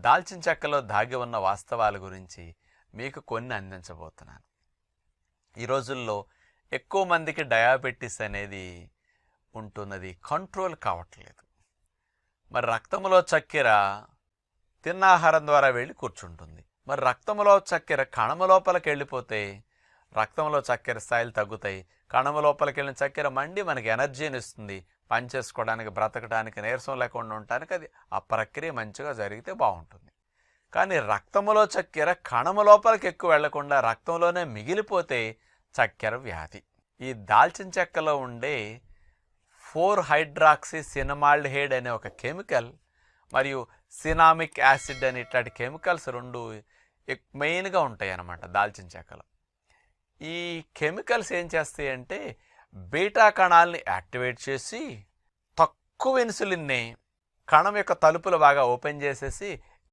దాల్చిన చెక్కలో దాగి ఉన్న వాస్తవాల గురించి మీకు కొన్ని అందించబోతున్నాను. ఈ రోజుల్లో ఎక్కువ మందికి డయాబెటీస్ అనేది ఉంటున్నది, కంట్రోల్ కావట్లేదు. మరి రక్తంలో చక్కెర తిన్న ఆహారం ద్వారా వెళ్ళి కూర్చుంటుంది. మరి రక్తంలో చక్కెర కణము లోపలికి వెళ్ళిపోతే రక్తంలో చక్కెర స్థాయిలు తగ్గుతాయి. కణము లోపలికి వెళ్ళిన చక్కెర మండి మనకి ఎనర్జీని ఇస్తుంది. పని చేసుకోవడానికి, బ్రతకడానికి, నీరసం లేకుండా ఉండటానికి అది ఆ ప్రక్రియ మంచిగా జరిగితే బాగుంటుంది. కానీ రక్తంలో చక్కెర కణము లోపలికి ఎక్కువ వెళ్లకుండా రక్తంలోనే మిగిలిపోతే చక్కెర వ్యాధి. ఈ దాల్చిన చెక్కలో ఉండే 4-హైడ్రాక్సీ సినమాల్డిహైడ్ అనే ఒక కెమికల్ మరియు సినామిక్ యాసిడ్ అనే ఇట్లాంటి కెమికల్స్ రెండు మెయిన్గా ఉంటాయి అన్నమాట దాల్చిన చెక్కలో. ఈ కెమికల్స్ ఏం చేస్తాయి అంటే బీటా కణాలని యాక్టివేట్ చేసి తక్కువ ఇన్సులిన్ని కణం యొక్క తలుపులు బాగా ఓపెన్ చేసేసి